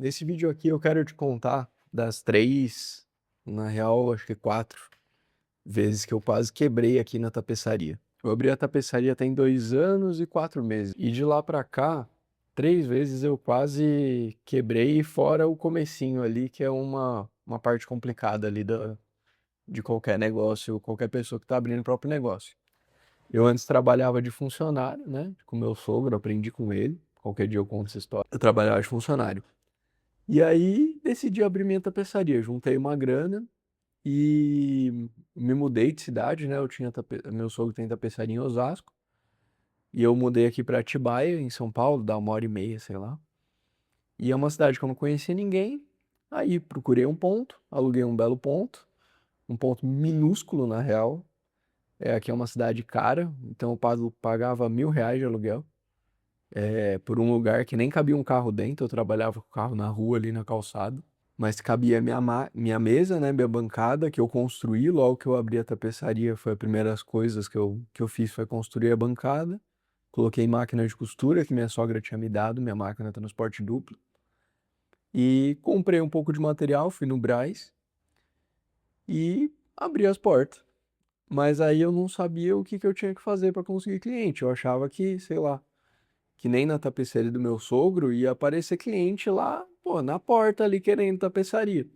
Nesse vídeo aqui eu quero te contar das 3, na real acho que 4 vezes que eu quase quebrei aqui na tapeçaria. Eu abri a tapeçaria tem 2 anos e 4 meses. E de lá pra cá, 3 vezes eu quase quebrei, fora o comecinho ali, que é uma parte complicada ali de qualquer negócio, qualquer pessoa que tá abrindo o próprio negócio. Eu antes trabalhava de funcionário, né? Com meu sogro, aprendi com ele. Qualquer dia eu conto essa história. Eu trabalhava de funcionário. E aí decidi abrir minha tapeçaria. Juntei uma grana e me mudei de cidade, né? Meu sogro tem tapeçaria em Osasco. E eu mudei aqui para Atibaia, em São Paulo, dá 1h30, sei lá. E é uma cidade que eu não conhecia ninguém. Aí procurei um ponto, aluguei um belo ponto, um ponto minúsculo na real. Aqui é uma cidade cara, então pagava R$ 1.000 de aluguel. Por um lugar que nem cabia um carro dentro, eu trabalhava com o carro na rua ali na calçada. Mas cabia minha mesa, né, minha bancada, que eu construí logo que eu abri a tapeçaria. Foi a primeira coisas que eu fiz, foi construir a bancada. Coloquei máquina de costura que minha sogra tinha me dado, minha máquina transporte duplo. E comprei um pouco de material, fui no Brás e abri as portas. Mas aí eu não sabia o que que eu tinha que fazer para conseguir cliente. Eu achava que, sei lá, que nem na tapeçaria do meu sogro ia aparecer cliente lá, pô, na porta ali querendo tapeçaria.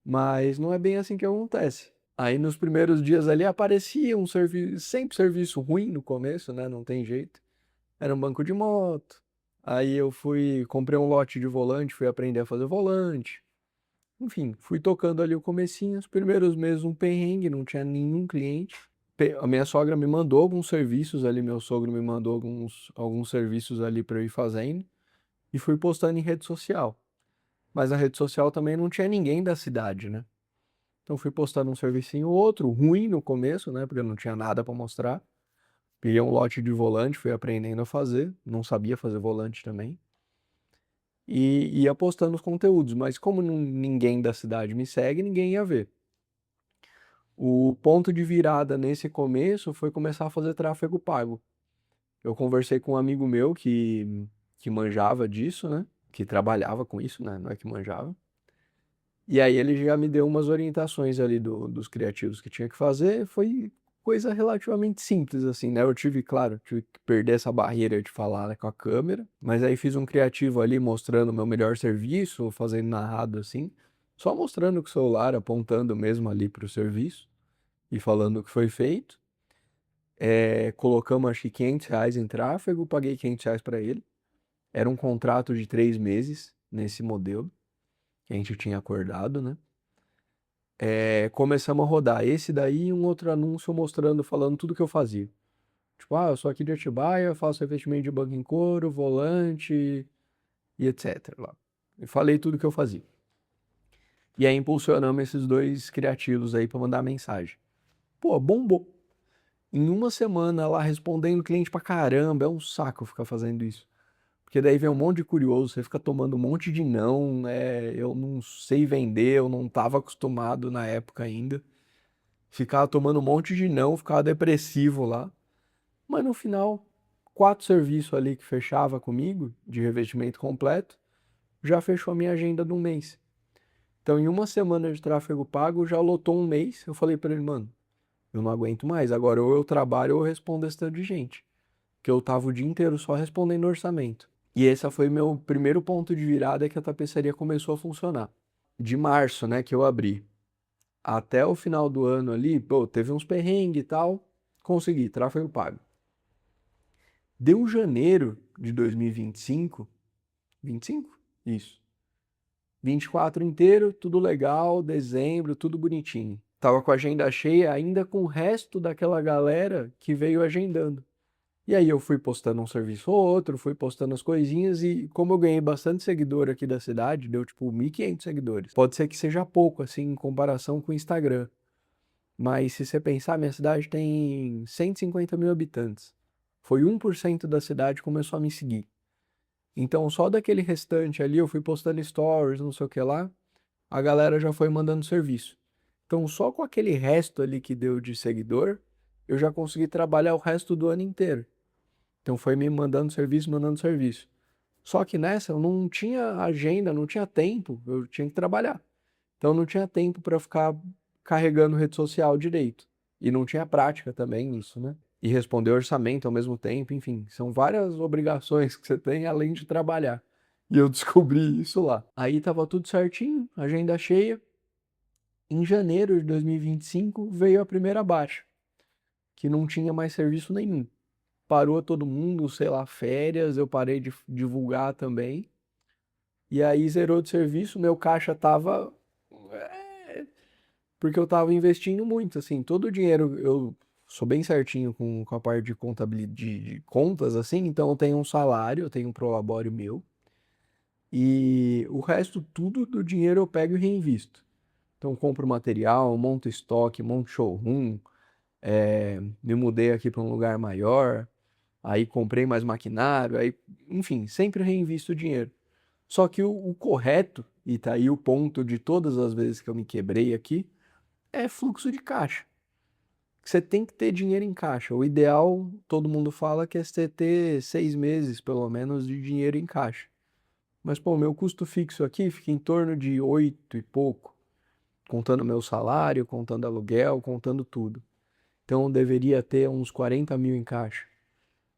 Mas não é bem assim que acontece. Aí nos primeiros dias ali aparecia um serviço, sempre serviço ruim no começo, né? Não tem jeito. Era um banco de moto. Aí eu comprei um lote de volante, fui aprender a fazer volante. Enfim, fui tocando ali o comecinho. Os primeiros meses um perrengue, não tinha nenhum cliente. A minha sogra me mandou alguns serviços ali, meu sogro me mandou alguns serviços ali para eu ir fazendo. E fui postando em rede social. Mas na rede social também não tinha ninguém da cidade, né? Então fui postando um servicinho ou outro, ruim no começo, né? Porque eu não tinha nada para mostrar. Peguei um lote de volante, fui aprendendo a fazer. Não sabia fazer volante também. E ia postando os conteúdos, mas como ninguém da cidade me segue, ninguém ia ver. O ponto de virada nesse começo foi começar a fazer tráfego pago. Eu conversei com um amigo meu que manjava disso, né? Que trabalhava com isso, né? Não é que manjava. E aí ele já me deu umas orientações ali dos criativos que tinha que fazer. Foi coisa relativamente simples, assim, né? Tive que perder essa barreira de falar, né, com a câmera. Mas aí fiz um criativo ali mostrando o meu melhor serviço, fazendo narrado assim. Só mostrando com o celular, apontando mesmo ali para o serviço e falando o que foi feito. Colocamos acho que R$ 500 em tráfego, paguei R$ 500 para ele. Era um contrato de 3 meses nesse modelo que a gente tinha acordado, né? Começamos a rodar esse daí e um outro anúncio mostrando, falando tudo que eu fazia. Tipo, eu sou aqui de Atibaia, faço revestimento de banco em couro, volante e etc. lá. E falei tudo que eu fazia. E aí impulsionamos esses dois criativos aí para mandar mensagem. Pô, bombou. Em uma semana lá respondendo cliente pra caramba, é um saco ficar fazendo isso. Porque daí vem um monte de curioso, você fica tomando um monte de não, né? Eu não sei vender, eu não estava acostumado na época ainda. Ficava tomando um monte de não, ficava depressivo lá. Mas no final, 4 serviços ali que fechava comigo, de revestimento completo, já fechou a minha agenda de um mês. Então, em uma semana de tráfego pago, já lotou um mês. Eu falei pra ele, mano, eu não aguento mais. Agora, ou eu trabalho ou eu respondo esse tanto de gente. Que eu tava o dia inteiro só respondendo orçamento. E esse foi meu primeiro ponto de virada que a tapeçaria começou a funcionar. De março, né, que eu abri, até o final do ano ali, pô, teve uns perrengues e tal, consegui, tráfego pago. Deu janeiro de 2025, 25? Isso. 24 inteiro, tudo legal, dezembro, tudo bonitinho. Tava com a agenda cheia ainda com o resto daquela galera que veio agendando. E aí eu fui postando um serviço ou outro, fui postando as coisinhas e como eu ganhei bastante seguidor aqui da cidade, deu tipo 1.500 seguidores. Pode ser que seja pouco assim em comparação com o Instagram. Mas se você pensar, minha cidade tem 150 mil habitantes. Foi 1% da cidade que começou a me seguir. Então, só daquele restante ali, eu fui postando stories, não sei o que lá, a galera já foi mandando serviço. Então, só com aquele resto ali que deu de seguidor, eu já consegui trabalhar o resto do ano inteiro. Então, foi me mandando serviço, mandando serviço. Só que nessa eu não tinha agenda, não tinha tempo, eu tinha que trabalhar. Então não tinha tempo para ficar carregando rede social direito. E não tinha prática também nisso, né? E responder orçamento ao mesmo tempo, enfim, são várias obrigações que você tem além de trabalhar. E eu descobri isso lá. Aí tava tudo certinho, agenda cheia. Em janeiro de 2025 veio a primeira baixa, que não tinha mais serviço nenhum. Parou todo mundo, sei lá, férias, eu parei de divulgar também. E aí zerou de serviço, meu caixa tava. Porque eu tava investindo muito, assim, todo o dinheiro, eu sou bem certinho com a parte de contabilidade, de contas, assim, então eu tenho um salário, eu tenho um prolabore meu, e o resto, tudo do dinheiro eu pego e reinvisto. Então compro material, monto estoque, monto showroom, me mudei aqui para um lugar maior, aí comprei mais maquinário, aí, enfim, sempre reinvisto o dinheiro. Só que o correto, e tá aí o ponto de todas as vezes que eu me quebrei aqui, é fluxo de caixa. Você tem que ter dinheiro em caixa. O ideal, todo mundo fala que é você ter 6 meses, pelo menos, de dinheiro em caixa. Mas, pô, meu custo fixo aqui fica em torno de 8 e pouco, contando meu salário, contando aluguel, contando tudo. Então, eu deveria ter uns 40 mil em caixa.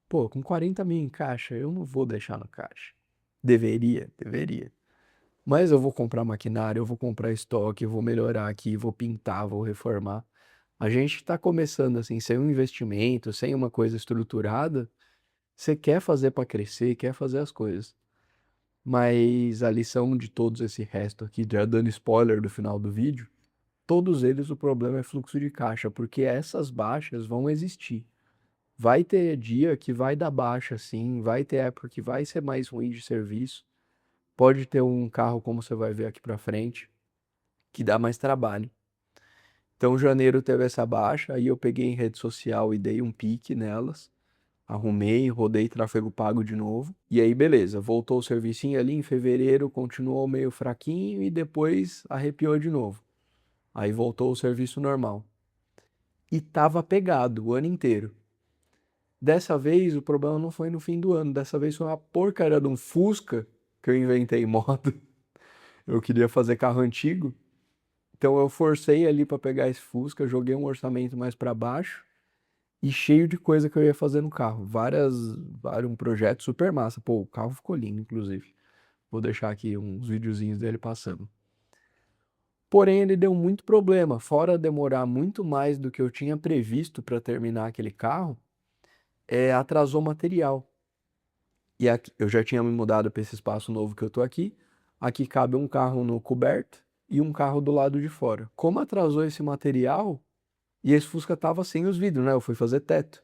Pô, com 40 mil em caixa, eu não vou deixar no caixa. Deveria. Mas eu vou comprar maquinário, eu vou comprar estoque, eu vou melhorar aqui, vou pintar, vou reformar. A gente está começando assim, sem um investimento, sem uma coisa estruturada, você quer fazer para crescer, quer fazer as coisas. Mas a lição de todos esse resto aqui, já dando spoiler do final do vídeo, todos eles o problema é fluxo de caixa, porque essas baixas vão existir. Vai ter dia que vai dar baixa, sim, vai ter época que vai ser mais ruim de serviço. Pode ter um carro, como você vai ver aqui para frente, que dá mais trabalho. Então, janeiro teve essa baixa, aí eu peguei em rede social e dei um pique nelas, arrumei, rodei tráfego pago de novo, e aí beleza, voltou o servicinho ali em fevereiro, continuou meio fraquinho e depois arrepiou de novo. Aí voltou o serviço normal. E tava pegado o ano inteiro. Dessa vez o problema não foi no fim do ano, dessa vez foi uma porcaria de um Fusca que eu inventei moda. Eu queria fazer carro antigo, então eu forcei ali para pegar esse Fusca, joguei um orçamento mais para baixo e cheio de coisa que eu ia fazer no carro. Vários um projeto super massa. Pô, o carro ficou lindo, inclusive. Vou deixar aqui uns videozinhos dele passando. Porém, ele deu muito problema. Fora demorar muito mais do que eu tinha previsto para terminar aquele carro, atrasou material. E aqui, eu já tinha me mudado para esse espaço novo que eu tô aqui. Aqui cabe um carro no coberto e um carro do lado de fora. Como atrasou esse material, e esse Fusca tava sem os vidros, né? Eu fui fazer teto.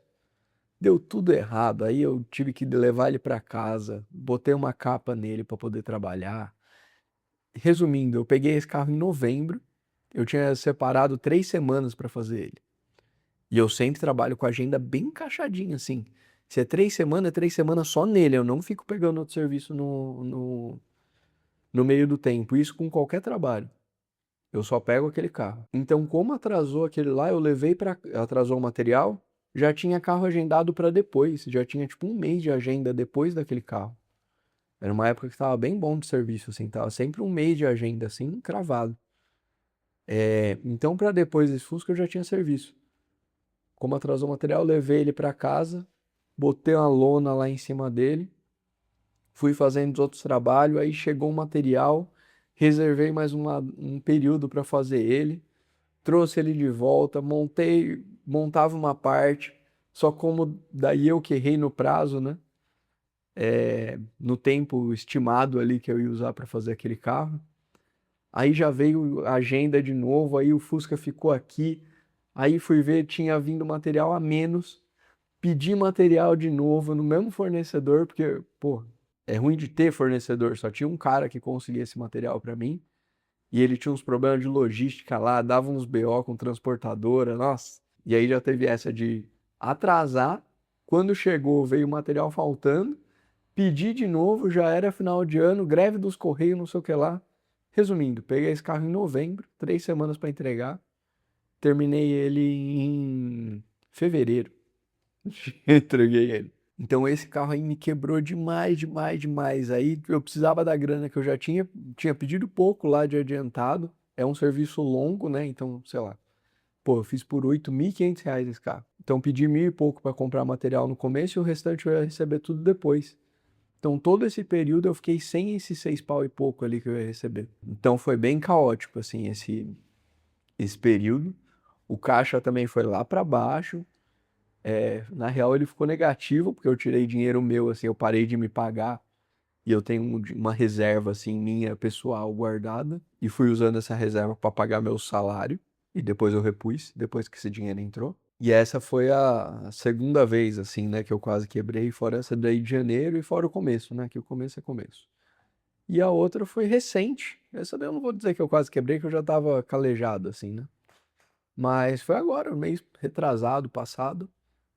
Deu tudo errado. Aí eu tive que levar ele para casa, botei uma capa nele para poder trabalhar. Resumindo, eu peguei esse carro em novembro. Eu tinha separado 3 semanas para fazer ele. E eu sempre trabalho com a agenda bem encaixadinha, assim. Se é 3 semanas só nele. Eu não fico pegando outro serviço no meio do tempo. Isso com qualquer trabalho. Eu só pego aquele carro. Então, como atrasou aquele lá, eu levei para atrasou o material, já tinha carro agendado para depois, já tinha tipo um mês de agenda depois daquele carro. Era uma época que tava bem bom de serviço, assim, tava sempre um mês de agenda, assim, cravado. Então, para depois desse Fusca, eu já tinha serviço. Como atrasou o material, eu levei ele para casa, botei uma lona lá em cima dele, fui fazendo os outros trabalhos, aí chegou um material, reservei mais um período para fazer ele. Trouxe ele de volta, montava uma parte, só como daí eu que errei no prazo, né? No tempo estimado ali que eu ia usar para fazer aquele carro. Aí já veio a agenda de novo, aí o Fusca ficou aqui. Aí fui ver, tinha vindo material a menos. Pedi material de novo no mesmo fornecedor, porque, pô, é ruim de ter fornecedor, só tinha um cara que conseguia esse material para mim. E ele tinha uns problemas de logística lá, dava uns BO com transportadora, nossa. E aí já teve essa de atrasar, quando chegou veio o material faltando, pedi de novo, já era final de ano, greve dos Correios, não sei o que lá. Resumindo, peguei esse carro em novembro, 3 semanas para entregar, terminei ele em fevereiro. Entreguei ele. Então esse carro aí me quebrou demais, demais, demais. Aí eu precisava da grana que eu já tinha pedido pouco lá de adiantado. É um serviço longo, né? Então, sei lá. Pô, eu fiz por R$ 8.500 esse carro. Então pedi mil e pouco para comprar material no começo e o restante eu ia receber tudo depois. Então todo esse período eu fiquei sem esses 6 pau e pouco ali que eu ia receber. Então foi bem caótico, assim, esse período. O caixa também foi lá para baixo. Na real, ele ficou negativo, porque eu tirei dinheiro meu, assim, eu parei de me pagar e eu tenho uma reserva, assim, minha pessoal guardada e fui usando essa reserva para pagar meu salário e depois eu repus, depois que esse dinheiro entrou. E essa foi a segunda vez, assim, né, que eu quase quebrei, fora essa daí de janeiro e fora o começo, né, que o começo é começo. E a outra foi recente. Essa daí eu não vou dizer que eu quase quebrei, que eu já tava calejado, assim, né? Mas foi agora, um mês retrasado, passado,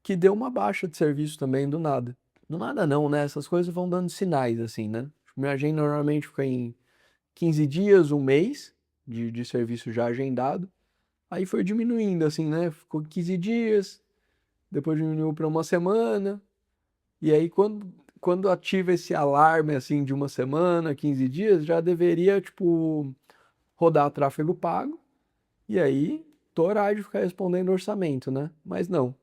que deu uma baixa de serviço também do nada. Do nada não, né? Essas coisas vão dando sinais, assim, né? Minha agenda normalmente fica em 15 dias, um mês de serviço já agendado. Aí foi diminuindo, assim, né? Ficou 15 dias, depois diminuiu para uma semana. E aí, quando ativa esse alarme, assim, de uma semana, 15 dias, já deveria, tipo, rodar tráfego pago. E aí, torar de ficar respondendo orçamento, né? Mas não.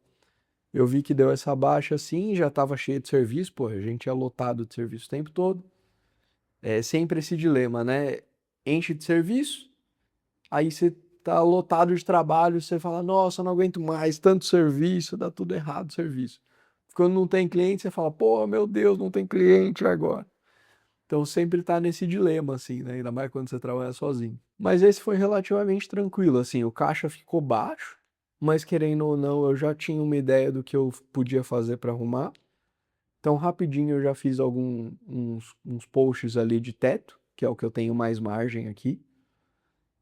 Eu vi que deu essa baixa assim, já estava cheio de serviço, pô, a gente é lotado de serviço o tempo todo. É sempre esse dilema, né? Enche de serviço, aí você tá lotado de trabalho, você fala, nossa, não aguento mais, tanto serviço, dá tudo errado o serviço. Quando não tem cliente, você fala, pô, meu Deus, não tem cliente agora. Então sempre tá nesse dilema, assim, né? Ainda mais quando você trabalha sozinho. Mas esse foi relativamente tranquilo, assim, o caixa ficou baixo, mas querendo ou não, eu já tinha uma ideia do que eu podia fazer para arrumar. Então, rapidinho eu já fiz uns posts ali de teto, que é o que eu tenho mais margem aqui.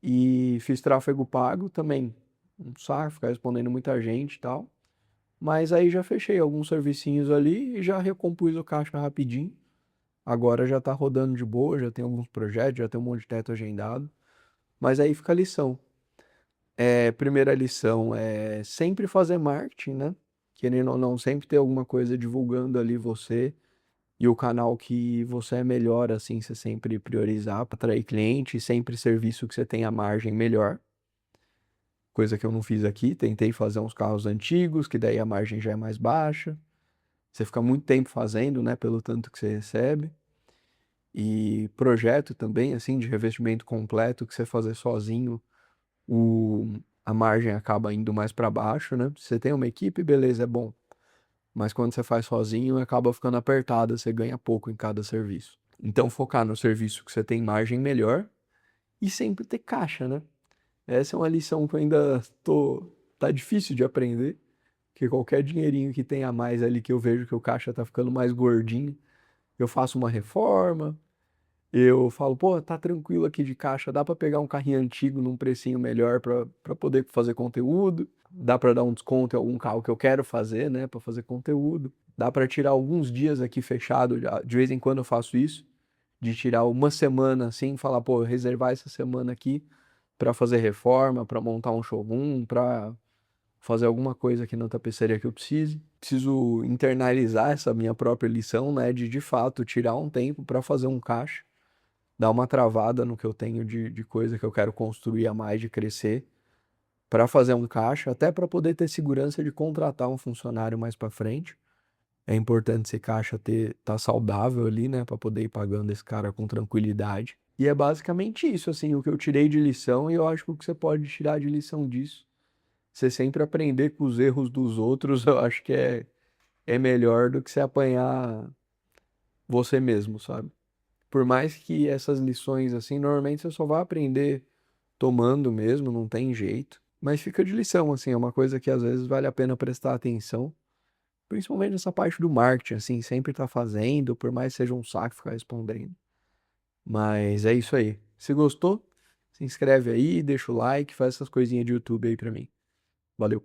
E fiz tráfego pago também. Um saco, ficar respondendo muita gente e tal. Mas aí já fechei alguns servicinhos ali e já recompus o caixa rapidinho. Agora já tá rodando de boa, já tem alguns projetos, já tem um monte de teto agendado. Mas aí fica a lição. Primeira lição é sempre fazer marketing, né? Querendo ou não, sempre ter alguma coisa divulgando ali você e o canal que você é melhor, assim, você sempre priorizar para atrair cliente, sempre serviço que você tenha margem melhor. Coisa que eu não fiz aqui, tentei fazer uns carros antigos, que daí a margem já é mais baixa. Você fica muito tempo fazendo, né, pelo tanto que você recebe. E projeto também, assim, de revestimento completo, que você fazer sozinho, a margem acaba indo mais para baixo, né? Se você tem uma equipe, beleza, é bom. Mas quando você faz sozinho, acaba ficando apertado, você ganha pouco em cada serviço. Então, focar no serviço que você tem margem melhor e sempre ter caixa, né? Essa é uma lição que eu ainda tá difícil de aprender, que qualquer dinheirinho que tenha a mais ali que eu vejo que o caixa tá ficando mais gordinho, eu faço uma reforma, eu falo, pô, tá tranquilo aqui de caixa, dá pra pegar um carrinho antigo num precinho melhor pra poder fazer conteúdo, dá pra dar um desconto em algum carro que eu quero fazer, né, pra fazer conteúdo. Dá pra tirar alguns dias aqui fechado, de vez em quando eu faço isso, de tirar uma semana assim, falar, pô, reservar essa semana aqui pra fazer reforma, pra montar um showroom, pra fazer alguma coisa aqui na tapeçaria que eu precise. Preciso internalizar essa minha própria lição, né, de fato tirar um tempo pra fazer um caixa, dar uma travada no que eu tenho de coisa que eu quero construir a mais, de crescer, para fazer um caixa, até para poder ter segurança de contratar um funcionário mais para frente. É importante esse caixa tá saudável ali, né, para poder ir pagando esse cara com tranquilidade. E é basicamente isso, assim, o que eu tirei de lição, e eu acho que o que você pode tirar de lição disso, você sempre aprender com os erros dos outros, eu acho que é melhor do que você apanhar você mesmo, sabe? Por mais que essas lições, assim, normalmente você só vai aprender tomando mesmo, não tem jeito. Mas fica de lição, assim, é uma coisa que às vezes vale a pena prestar atenção. Principalmente nessa parte do marketing, assim, sempre tá fazendo, por mais que seja um saco ficar respondendo. Mas é isso aí. Se gostou, se inscreve aí, deixa o like, faz essas coisinhas de YouTube aí pra mim. Valeu.